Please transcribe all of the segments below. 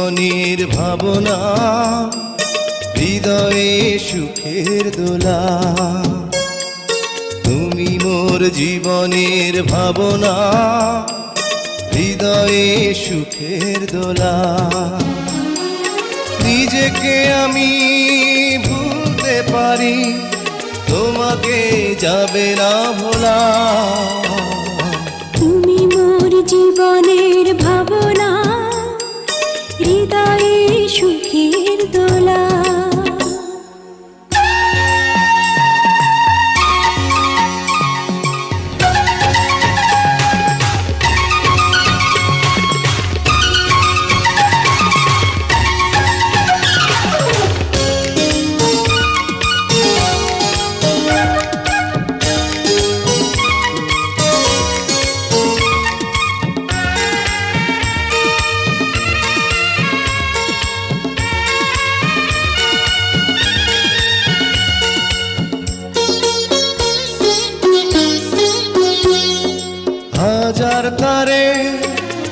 জীবনের ভাবনা, হৃদয়ে সুখের দোলা। তুমি মোর জীবনের ভাবনা, হৃদয়ে সুখের দোলা। নিজেকে আমি ভুলতে পারি, তোমাকে যাবে না ভোলা। তুমি মোর জীবনের ভাবনা, হৃদয়ে সুখের দোলা। হাজার তারে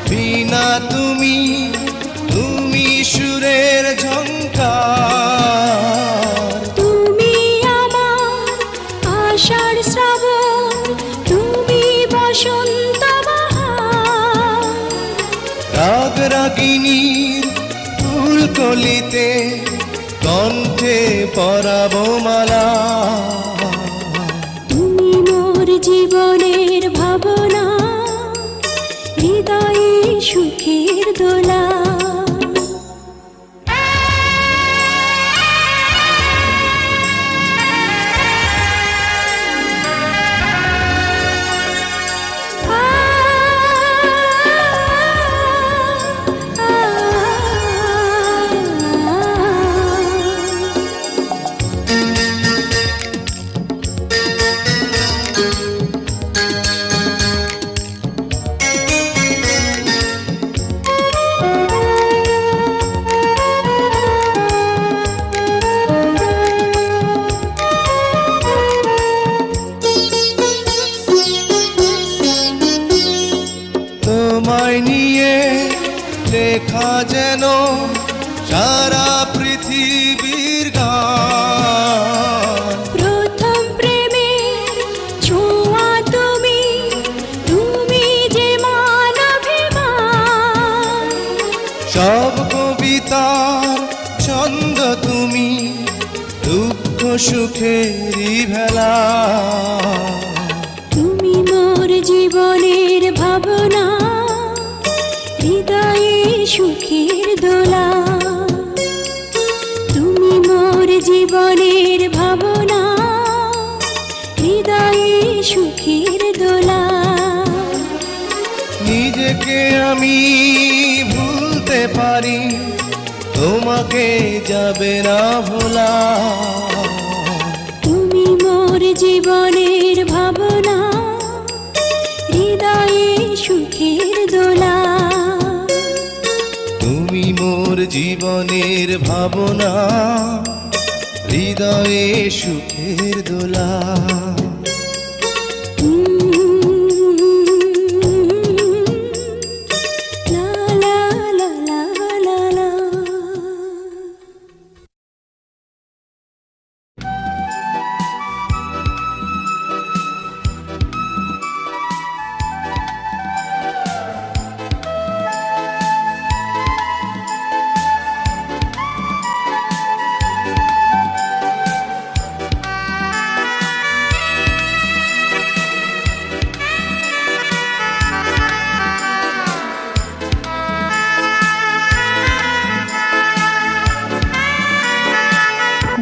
বিনা তুমি, তুমি সুরের ঝংকার। তুমি আমার আষাঢ় শ্রাবণ, তুমি বসন্ত বাহার। রাগ রাগিনীর ফুলকলিতে কণ্ঠে পরাবো মালা। তুমি মোর জীবনের ভাবনা, হৃদয়ে সুখের দোলা। তোমায় নিয়ে লেখা যেন সারা পৃথিবীর গান। প্রথম প্রেমের ছোঁয়া তুমি, তুমি যে মানবিমান। সব কবিতার ছন্দ তুমি, দুঃখ সুখেরই ভেলা। তুমি মোর জীবনের ভাবনা, হৃদয়ে সুখের দোলা। তুমি মোর জীবনের ভাবনা, হৃদয়ে সুখের দোলা। নিজেকে আমি ভুলতে পারি, তোমাকে যাবে না ভোলা। তুমি মোর জীবনের ভাবনা, হৃদয়ে সুখের দোলা। তুমি মোর জীবনের ভাবনা, হৃদয়ে সুখের দোলা। লা লা লা লা লা লা।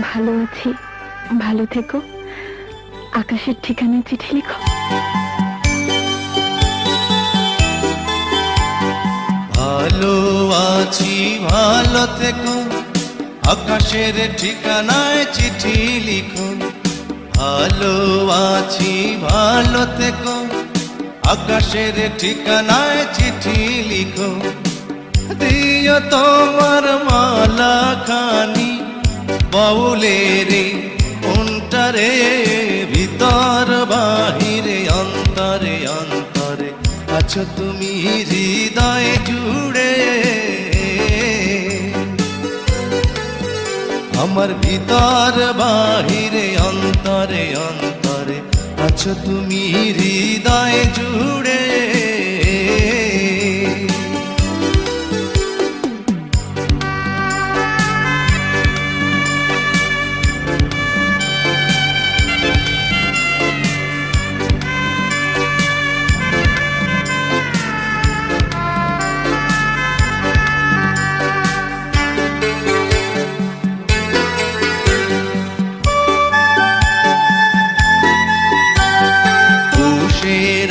ভালো আছি, ভালো থেকো। আকাশের ঠিকানায় চিঠি লিখো। ভালো আছি, ভালো থেকো, আকাশের ঠিকানায় চিঠি লিখো। ভালো আছি, ভালো থেকো, আকাশের ঠিকানায় চিঠি লিখো। দিও তোমার মালা খানি বাউলের অন্তরে, ভিতর বাহিরে অন্তরে অন্তরে আছো তুমি হৃদয় জুড়ে। আমার ভিতর বাহিরে অন্তরে অন্তরে আছো তুমি হৃদয় জুড়ে।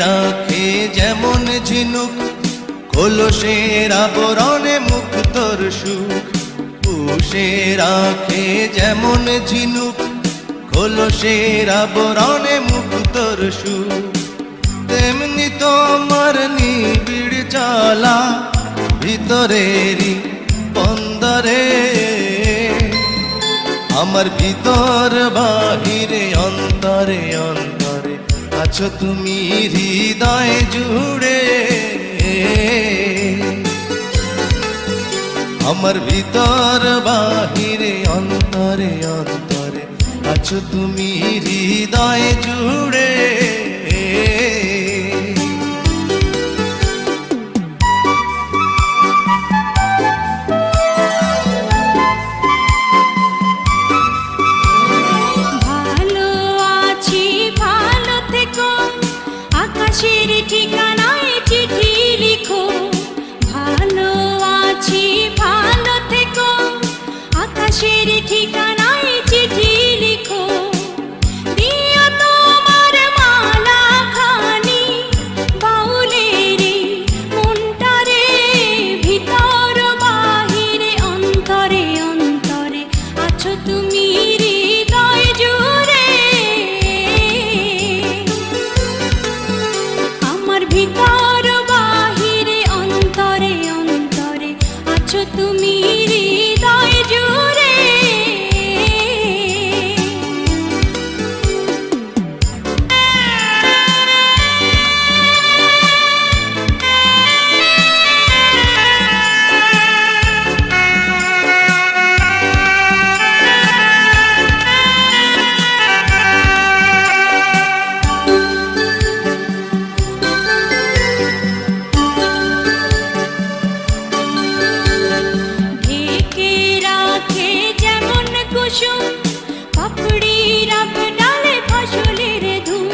রাখে যেমন ঝিনুক কলসের আবরণে মুক্তর সুখ। পুষে রাখে যেমন ঝিনুক কলসের আবরণে মুক্তর সুখ। তেমনি তোমার নিবিড় চলা ভিতরেরই বন্দরে। আমার ভিতর বাহিরে অন্তরে অন্তরে আছো তুমি হৃদয় জুড়ে। আমার ভিতর বাহিরে অন্তরে অন্তরে আছো তুমি হৃদয় জুড়ে। আকাশের ঠিকানায় চিঠি লিখো, ভালো আছি ভালো থেকো। আকাশের ঠিকানায় চিঠি লিখো, দিও তোমার মালা খানি বাউলের মনটারে। ভিতর বাহিরে অন্তরে অন্তরে আছো তুমি হৃদয় জুড়ে। ভিতর বাহিরে অন্তরে অন্তরে আছো তুমি হৃদয় জুড়ে। পাপড়ি রাব ডালে ফসলের ধুম,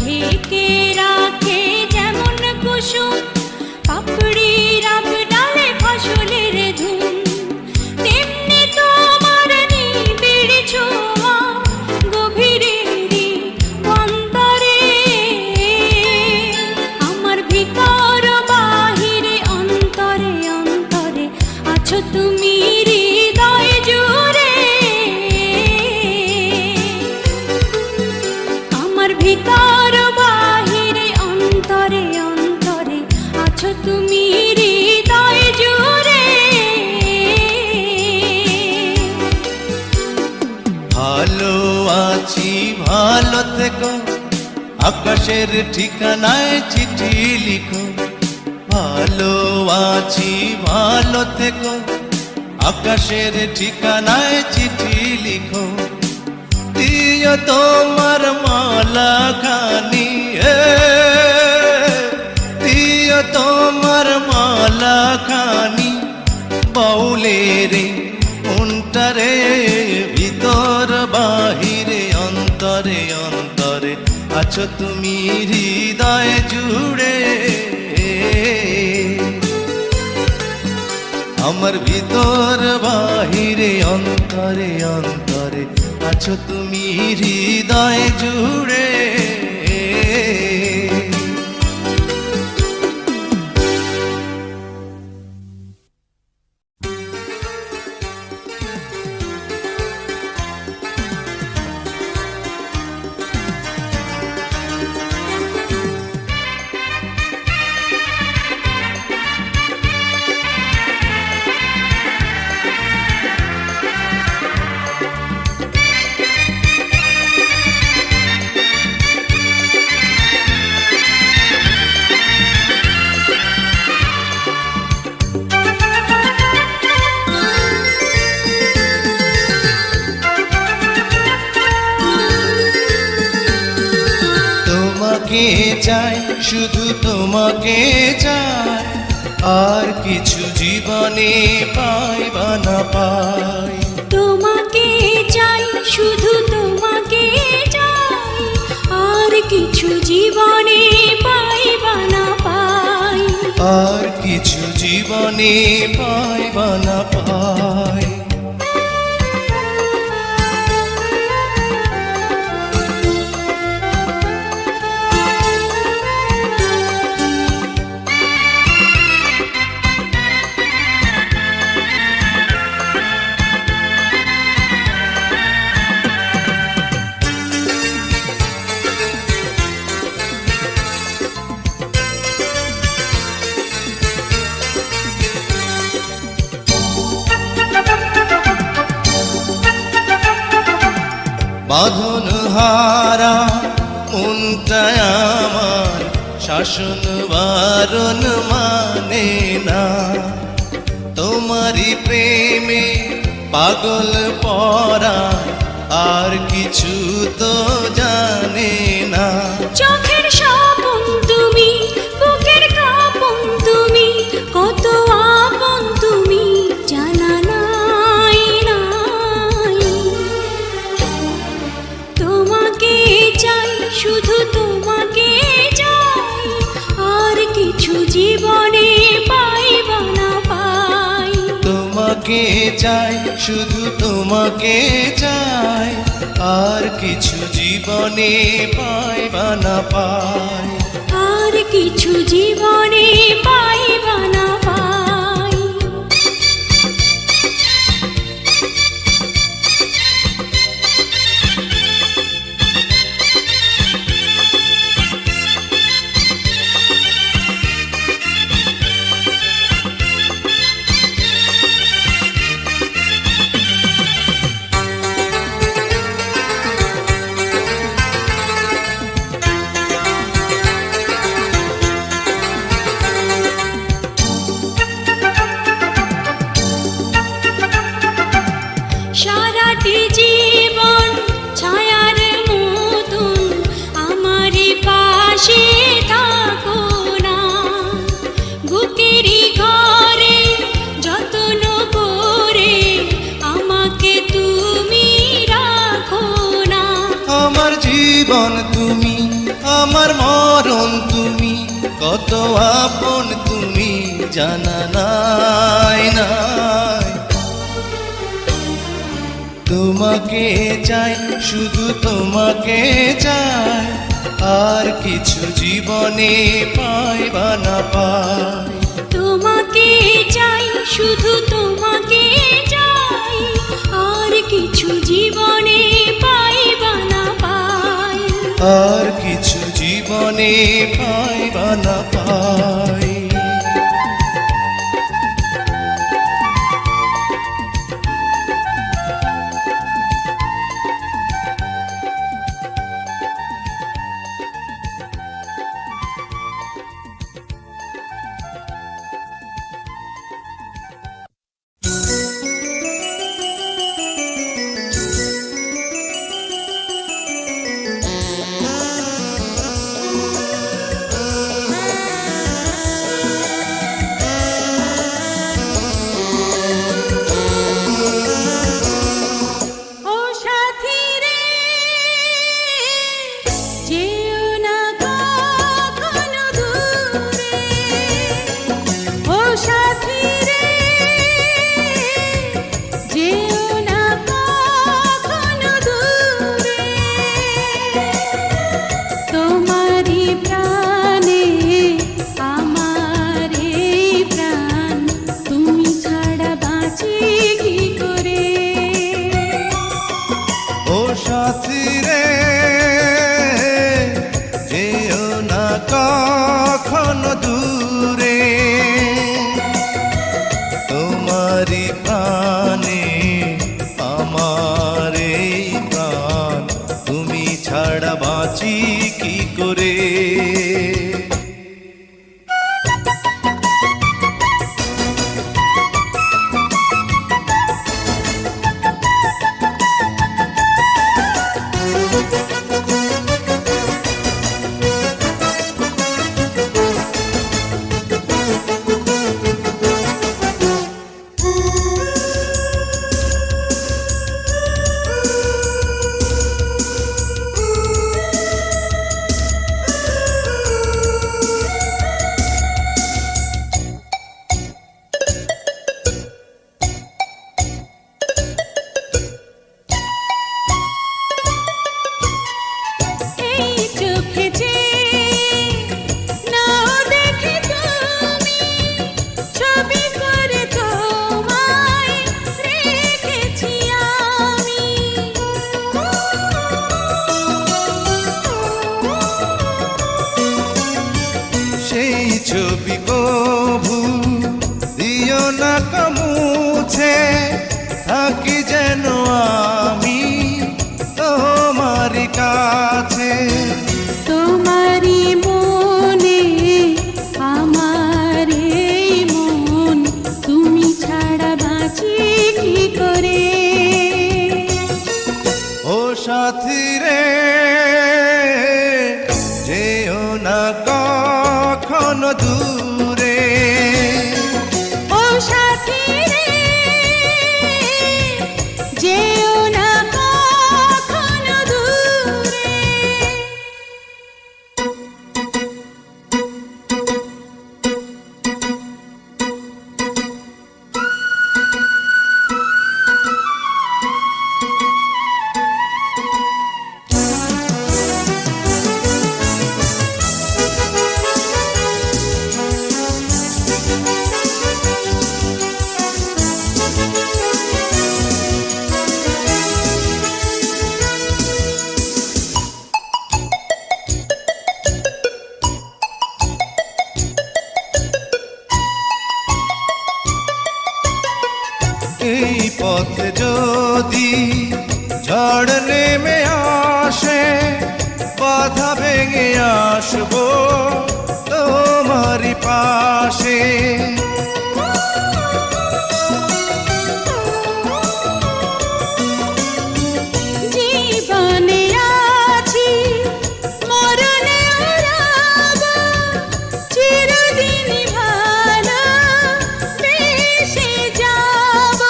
ঢেকে রাখে যেমন কুসুম। পাপড়ি রাব ডালে ফসলের ধুম, তেমনি তোমার নিবিড় ছোঁয়া গভীরেরই অন্তরে। আমার ভিতর বাহিরে অন্তরে অন্তরে আছো তুমি হৃদয় জুড়ে। ভিতর বাহিরে অন্তরে অন্তরে আছো তুমি হৃদয় জুড়ে। ভালো আছি ভালো থেকো, আকাশের ঠিকানায় চিঠি লিখো। ভালো আছি ভালো থেকো, আকাশের ঠিকানায় চিঠি লিখো। দিও তোমার মালা খানি, দিও তোমার মালা খানি বাউলের মনটারে। ভিতর বাহিরে অন্তরে অন্তরে আছো তুমি হৃদয় জুড়ে। আমার ভিতর বাহিরে অন্তরে অন্তরে আছো তুমি হৃদয় জুড়ে। তোমাকে চাই, শুধু তোমাকে চাই, আর কিছু জীবনে পাই বা না পাই। তোমাকে চাই, শুধু তোমাকে চাই, আর কিছু জীবনে পাই বা না পাই। আর কিছু জীবনে পাই বা না পাই। বাঁধন হারা মনটায় আমার শাসন বারণ মানে না, তোমারই প্রেমে পাগল পরা আর কিছু তো জানে না। চোখের স্বপন তুমি, বুকের কাঁপন তুমি, কত আপন তুমি জানা নাই নাই। তোমাকে চাই, শুধু তোমাকে চাই, আর কিছু জীবনে পাই বা না পাই। তোমাকে চাই, শুধু তোমাকে চাই, আর কিছু জীবনে পাই বা না পাই। আর কিছু জীবনে পাই বা না পাই। সারাটি জীবন ছায়ার মতন আমারই পাশে থাকো না, বুকেরই ঘরে যত্ন করে আমাকে তুমি রাখো না। আমার জীবন তুমি, আমার মরণ তুমি, কত আপন তুমি জানা নাই নাই। তোমাকে চাই, শুধু তোমাকে চাই, আর কিছু জীবনে পাই বা না পাই। তোমাকে চাই, শুধু তোমাকে চাই, আর কিছু জীবনে পাই বা না পাই। আর কিছু জীবনে পাই বা না পাই। দূরে। ও সাথী রে যেও না কখনো দূরে। এই পথে যদি ঝড় নেমে আসে, বাধা ভেঙে আসবো তোমারই পাশে। জীবনে আছি মরণে রব, চিরদিন ভালো বেসে যাব।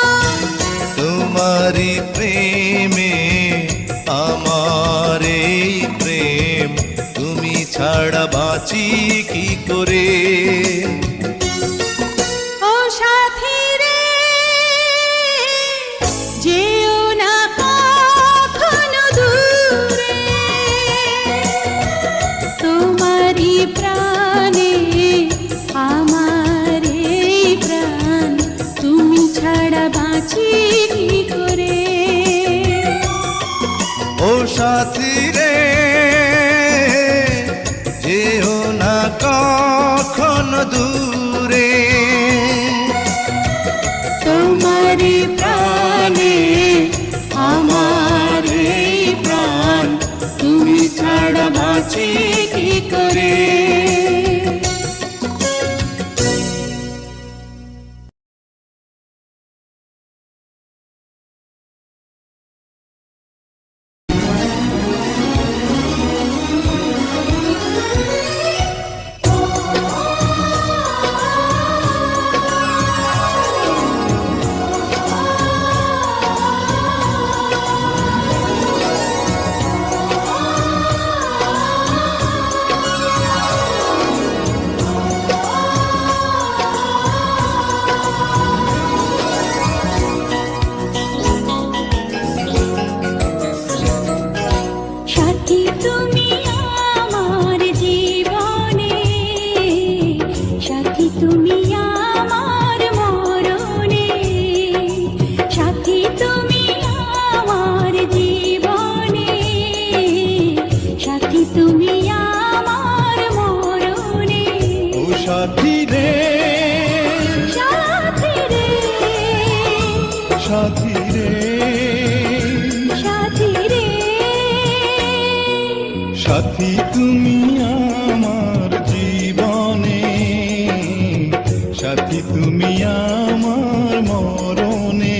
তোমারই প্রেমে আমার এই প্রেম, তুমি ছাড়া বাঁচি কি করে। ও সাথী রে যেও না কখনো দূরে। তোমারই প্রাণে আমার এই প্রাণ, তুমি ছাড়া বাঁচি কি করে। ও সাথী রে যেও না কখনো দূরে। তোমারই প্রাণে আমার এই প্রাণ, তুমি ছাড়া বাঁচি কি করে। সাথী তুমি আমার জীবনে, সাথী তুমি আমার মরণে। সাথী তুমি আমার জীবনে, সাথী তুমি আমার মরণে। ও সাথী রে সাথী রে সাথী রে সাথী রে সাথী তুমি আমার জীবনে, সাথী তুমি আমার মরণে।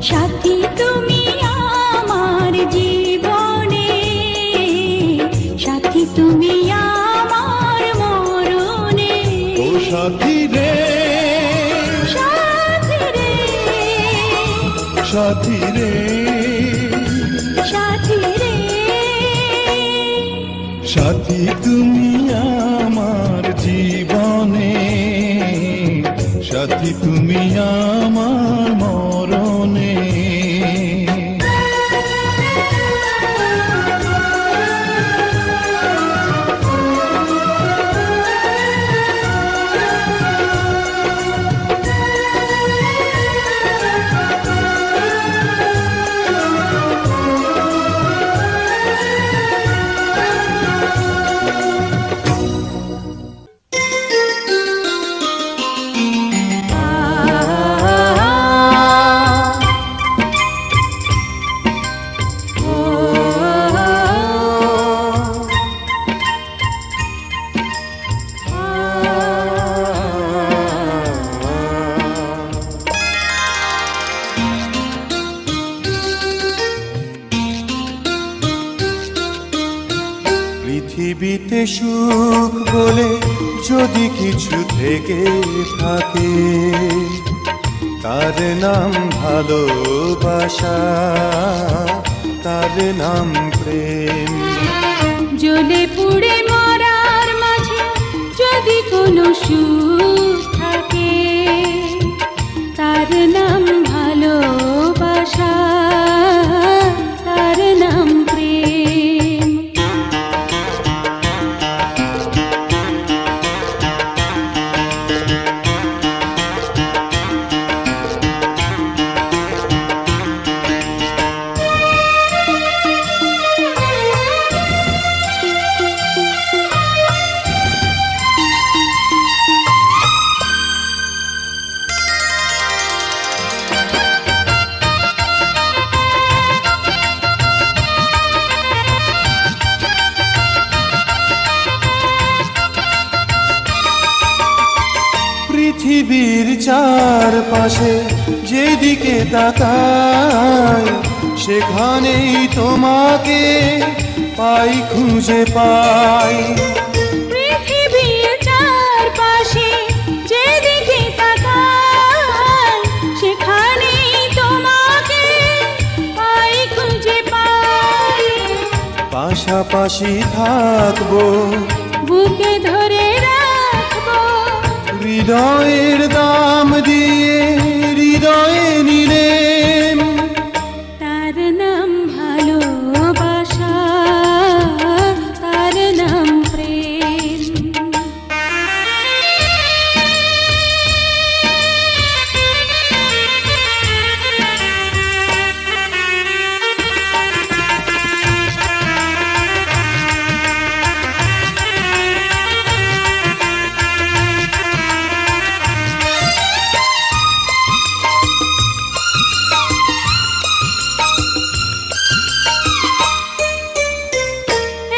সাথী তুমি আমার জীবনে, সাথী তুমি আমার মরণে। ও সাথী রে, সাথী রে, সাথী রে, সাথী রে, সাথী তুমি আমার জীবনে, সাথী তুমি আমার মরণে। পৃথিবীতে সুখ বলে যদি কিছু থেকে থাকে, তার নাম ভালোবাসা, তার নাম প্রেম। জ্বলে পুড়ে মরার মাঝে যদি কোনো সুখ থাকে, তার নাম ভালোবাসা, তার নাম প্রেম। পৃথিবীর চারপাশে যেদিকে তাকাই, সেখানেই তোমাকে পাই, খুঁজে পাই। পৃথিবীর চারপাশে যেদিকে তাকাই, সেখানেই তোমাকে পাই, খুঁজে পাই। পাশাপাশি থাকবো, বুকে ধরে রাখবো, হৃদয়ের দাম দিয়ে হৃদয়ে নিলেম। তার নাম ভালোবাসা, তার নাম প্রেম।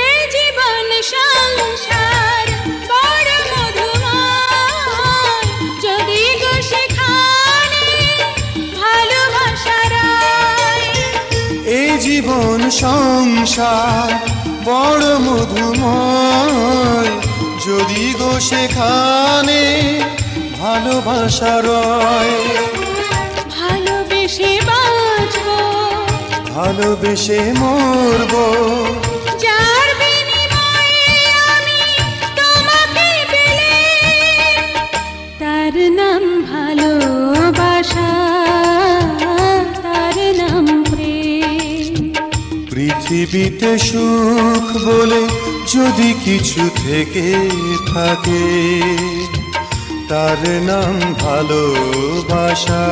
এই জীবন সংসার বড় মধুময়, যদি গো সেখানে ভালোবাসার আয়। এই জীবন সংসার বড় মধুময়, যদি গো সেখানে ভালোবাসা রয়। ভালোবেসে বাঁচবো, ভালোবেসে মরবো, যার বিনিময়ে আমি তোমাকে পেলাম, তার নাম ভালোবাসা, তার নাম প্রেম। পৃথিবীতে সুখ বলে যদি কিছু থেকে থাকে, তার নাম ভালোবাসা,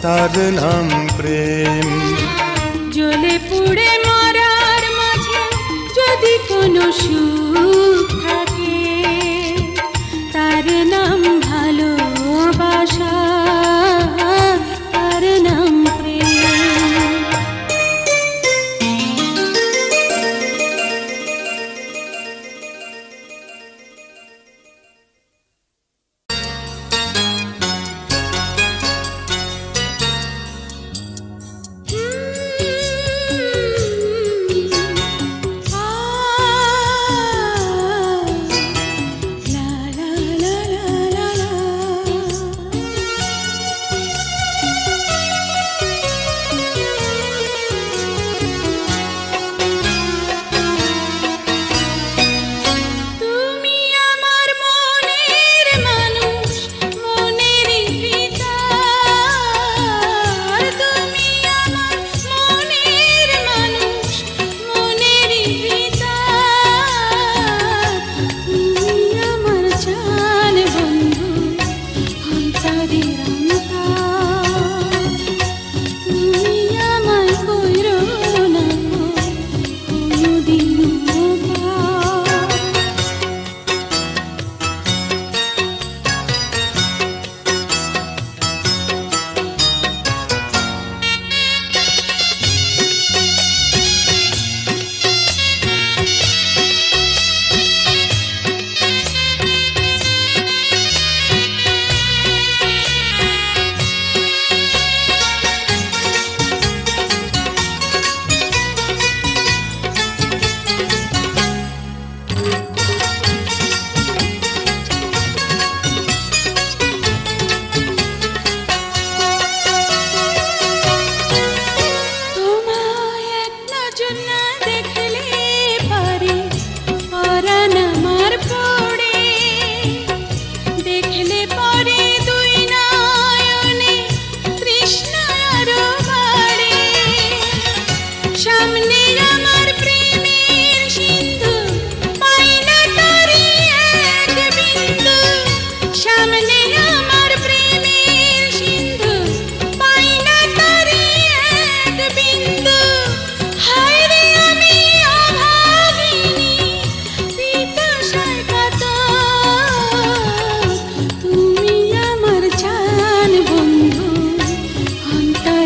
তার নাম প্রেম। জ্বলে পুড়ে মরার মাঝে যদি কোনো সুখ থাকে, তার নাম ভালোবাসা, তার নাম প্রেম।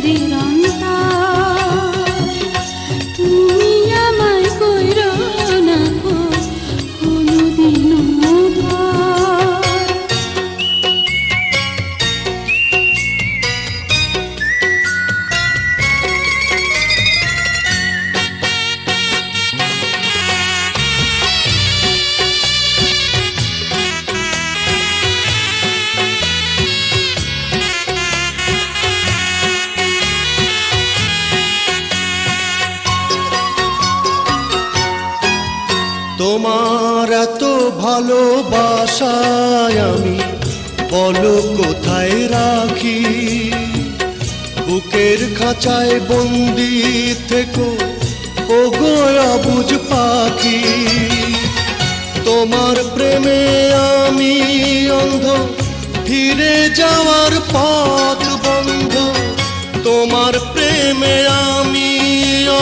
অন্তরের অন্তর তুমি আমায় কইরো না গো কোনোদিনও ভয়। তোমার এত ভালোবাসায় আমি বলো কোথায় রাখি, বুকের খাঁচায় বন্দি থেকো ও গোয়া বুঝ পাখি। তোমার প্রেমে আমি অন্ধ, ফিরে যাওয়ার পথ বন্ধ। তোমার প্রেমে আমি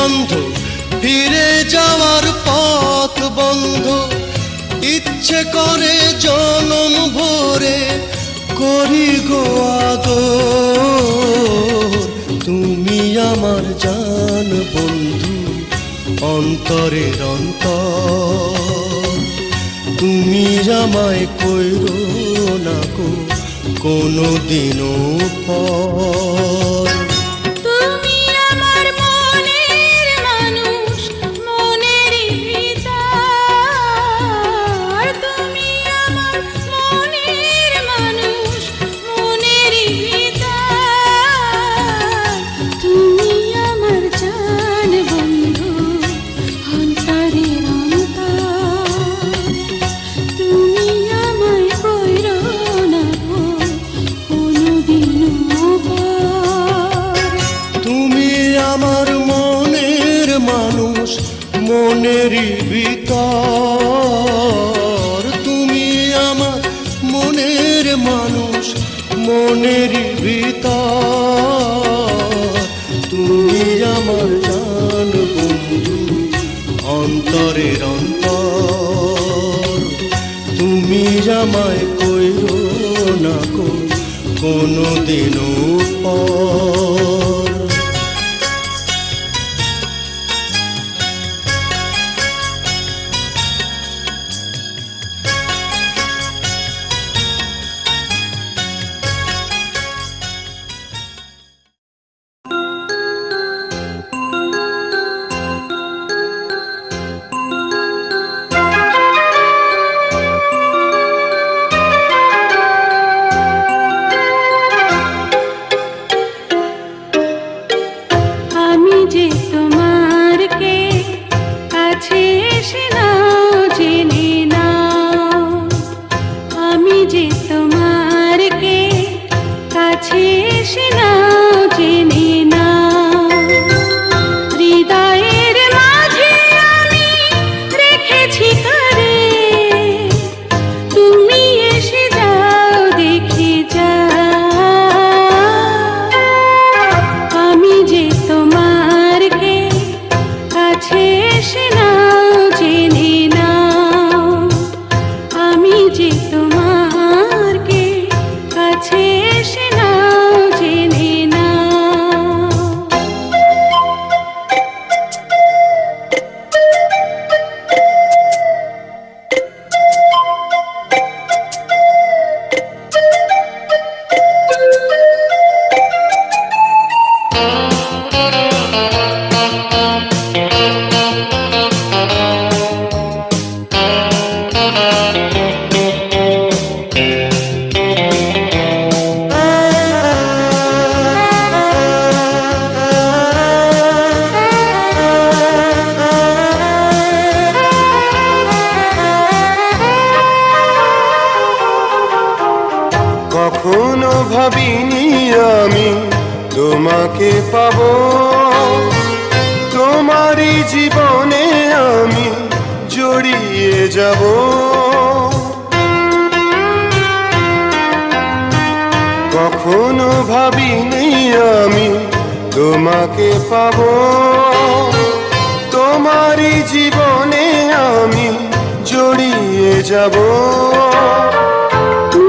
অন্ধ, ফিরে যাওয়ার পথ বন্ধ। ইচ্ছে করে জনম ভরে করি গো আদর। তুমি আমার জান বন্ধু, অন্তরের অন্তর। তুমি আমায় কইরো না গো কোনোদিনও পর। তুমি আমার মনের মানুষ, মনের ভিতর তুমি আমার মনের মানুষ, মনের ভিতর তুমি আমার জান বন্ধু, অন্তরের অন্তর তুমি আমায় কইরো না গো কোনোদিনও ভয়। তুমি আমার মনের মানুষ, মনের ভিতর তুমি আমার মনের মানুষ, মনের ভিতর তুমি আমার জান বন্ধু, অন্তরের অন্তর। তুমি আমায় কইরো না গো কোনোদিনও পর। আমি যে তোমার কে কাছে এসে নাও জেনে নাও, আমি যে তোমার কে কাছে এসে নাও জেনে নাও। হৃদয়ের মাঝে আমি রেখেছি কারে, তুমি এসে যাও দেখে যাও। আমি যে তোমার কে কাছে এসে নাও জেনে নাও, আমি যে তোমার কে কাছে এসে নাও জেনে নাও। কখনো ভাবিনি আমি তোমাকে পাবো, তোমারই জীবনে আমি জড়িয়ে যাব। কখনো ভাবিনি আমি তোমাকে পাবো, তোমারই জীবনে আমি জড়িয়ে যাব।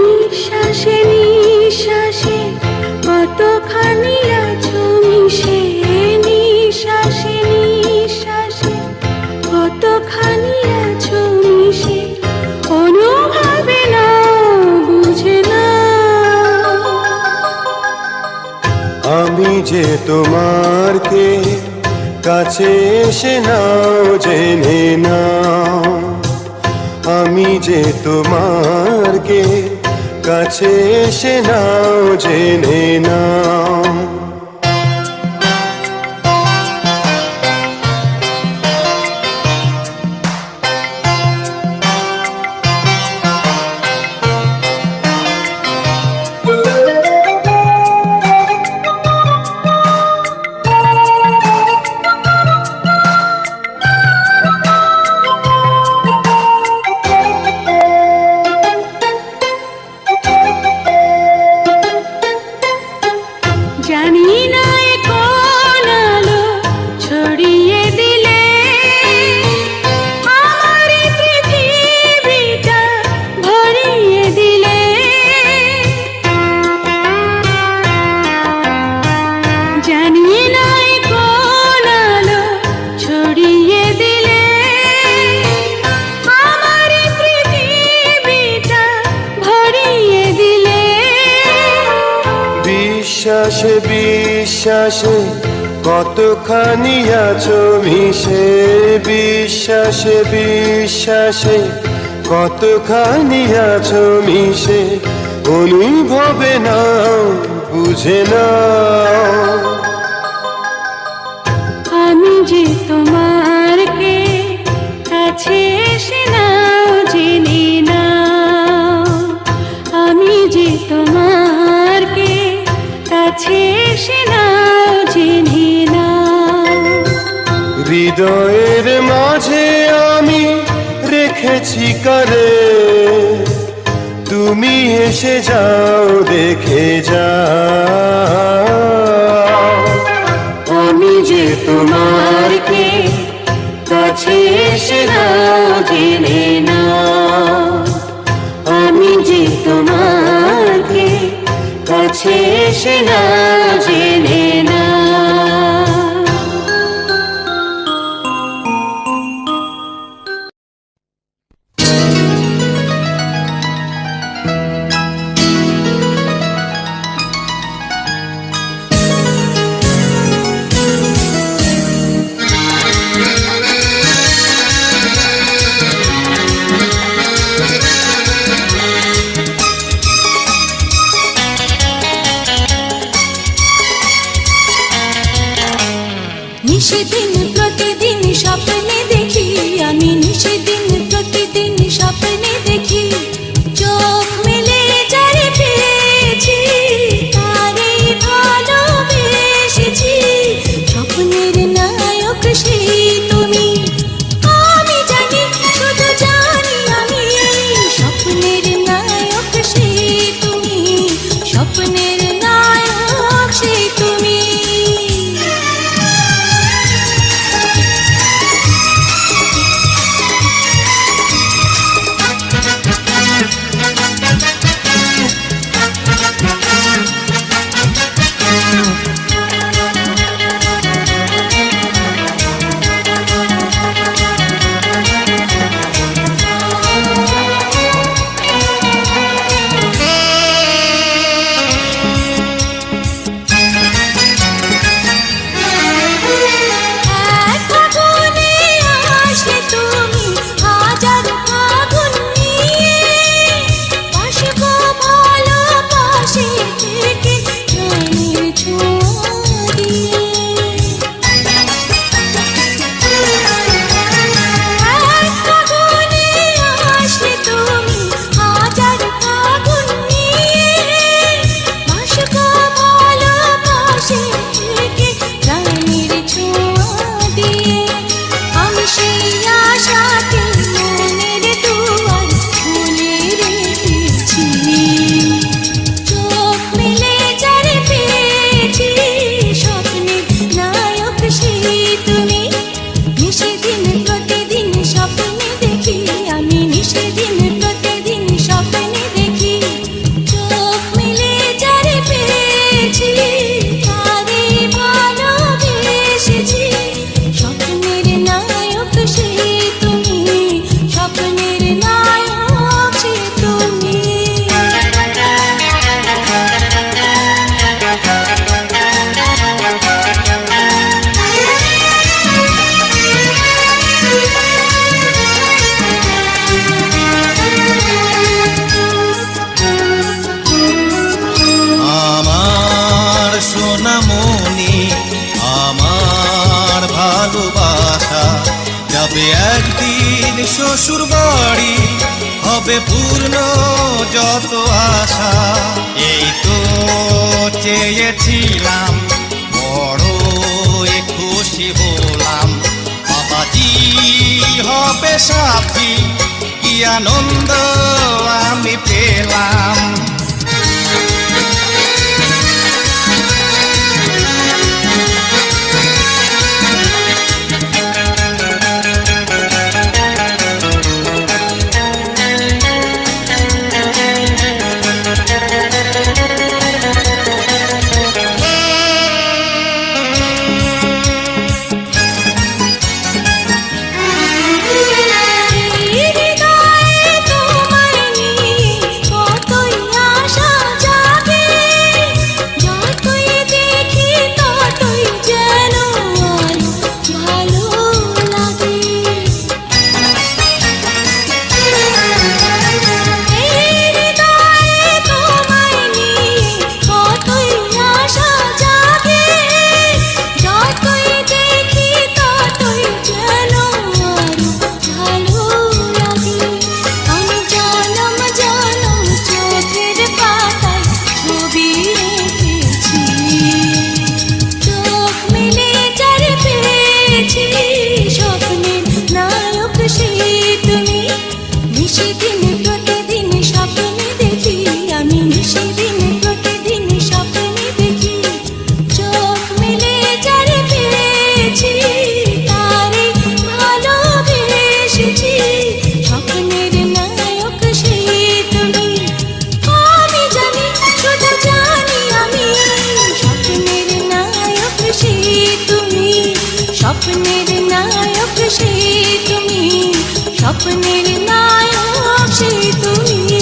নিঃশ্বাসে নিঃশ্বাসে কতখানি আছো আমি যে তোমার কে কাছে এসে নাও জেনে নাও, আমি যে তোমার কে কাছে এসে নাও জেনে নাও। জানি না এ কোন আলো ছড়িয়ে দিলে আমার এই পৃথিবীটা ভরিয়ে দিলে। জানি না এ কোন আলো ছড়িয়ে দিলে আমার এই পৃথিবীটা ভরিয়ে দিলে। বিশ্বাসে বিশ্বাসে কতখানি আছো মিশে, বিশ্বাসে বিশ্বাসে কতখানি আছো মিশে, অনুভবে নাও বুঝে নাও। আমি যে তোমার কে কাছে এসে নাও জেনে নাও, আমি যে তোমার কে কাছে এসে নাও জেনে নাও। হৃদয়ের মাঝে আমি রেখেছি কারে, তুমি এসে যাও দেখে যাও। আমি যে তোমার কে কাছে এসে নাও জেনে নাও, আমি যে তোমার কে কাছে এসে নাও জেনে নাও। নিশিদিন প্রতিদিন স্বপ্নে দেখি, আমি নিশিদিন প্রতিদিন স্বপ্নে দেখি, চোখ মেলে যারে পেয়েছি তারে ভালোবেসেছি। স্বপ্নের নায়ক সেই তুমি, আমি জানি শুধু জানি আমি, স্বপ্নের নায়ক সেই তুমি, স্বপ্নের নায়ক সেই তুমি। তবে একদিন শ্বশুর বাড়ি হবে পূর্ণ যত আশা। এই তো চেয়েছিলাম, বড় খুশি হলাম। বাবাজি হবে সাথী, কি আনন্দ আমি পেলাম। স্বপ্নের নায়ক সেই তুমি, স্বপ্নের নায়ক সেই তুমি।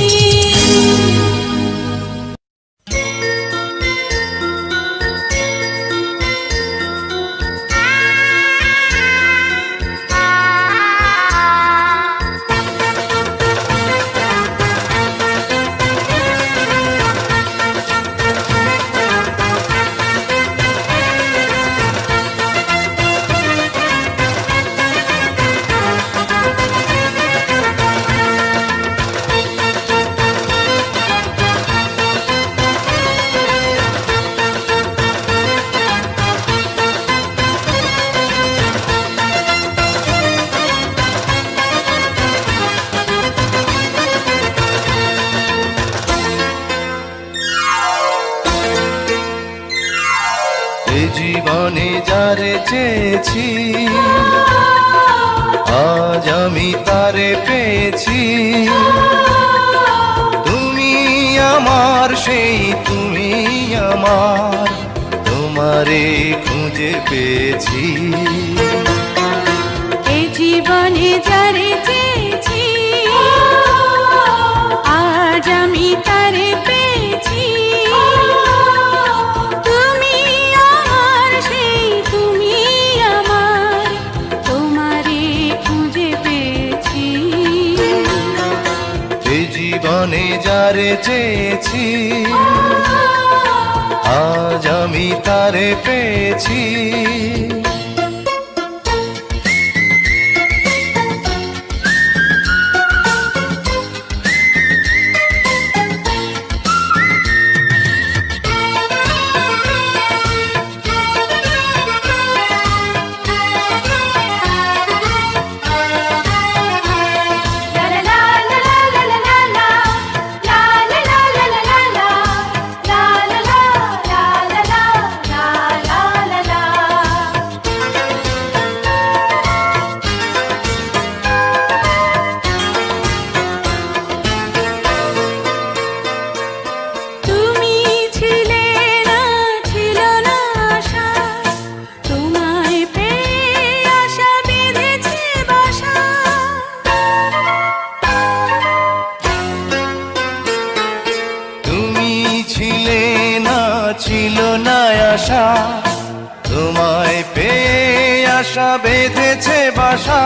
জীবনে যারে চেয়েছি, আজ আমি তারে পেয়েছি। তুমি আমার সেই তুমি আমার, তোমারে খুঁজে পেয়েছি। এই জীবনে যারে চেয়েছি, আজ আমি তারে পেয়েছি। তুমি আমার সেই তুমি আমার, তোমারে খুঁজে পেয়েছি। এই জীবনে যারে চেয়েছি, আজ আমি তারে পেয়েছি। ছিল না আশা, তোমায় পেয়ে আশা বেঁধেছে বাসা।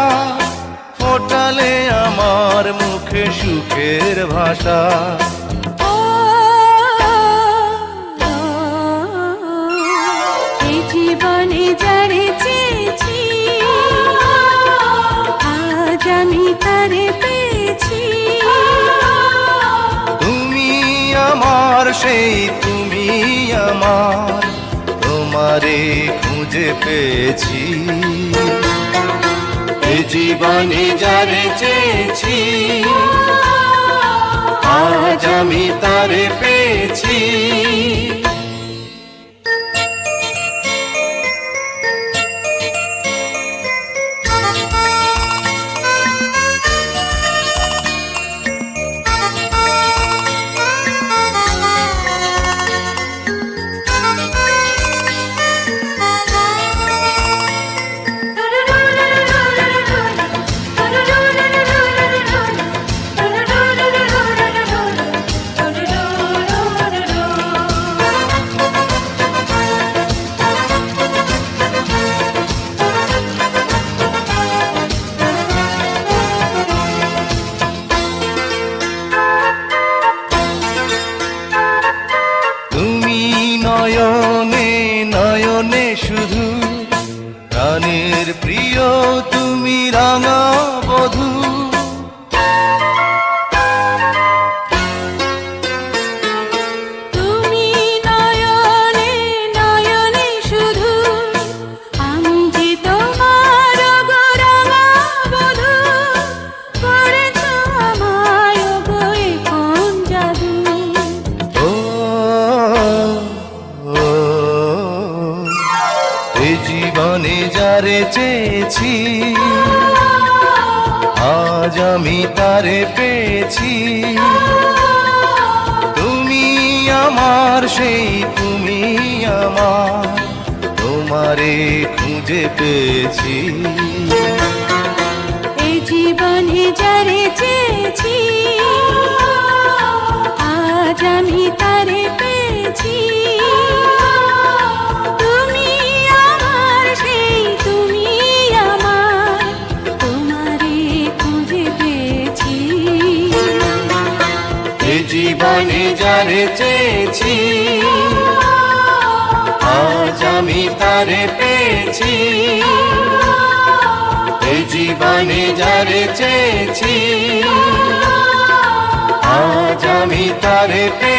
ফোটালে আমার মুখে সুখের ভাষা। এই জীবনে যারে চেয়েছি, তোমারে খুঁজে পেয়েছি, এ জীবনে যারে চেয়েছি, আজ আমি তারে পেয়েছি। তুমি নয়নে নয়নে শুধু প্রাণের প্রিয়, তুমি রাঙা বধূ। তুমি নয়নে নয়নে শুধু, আমি যে তোমার গো রাঙা বধূ। করেছ আমায় গো এ কোন জাদু। ও এ জীবনে যারে চেয়েছি, আজ আমি তারে পেয়েছি। তুমি আমার সেই তুমি আমার, তোমারে খুঁজে পেয়েছি। এ জীবনে যারে চেয়েছি, আজ আমি তারে পেয়েছি। তুমি আমার সেই তুমি আমার, তোমারে খুঁজে পেয়েছি। এ জীবনে যারে চেয়েছি, আজ আমি তারে পেয়েছি। এ জীবনে যারে চেয়েছি, আজ আমি তারে পেয়েছি।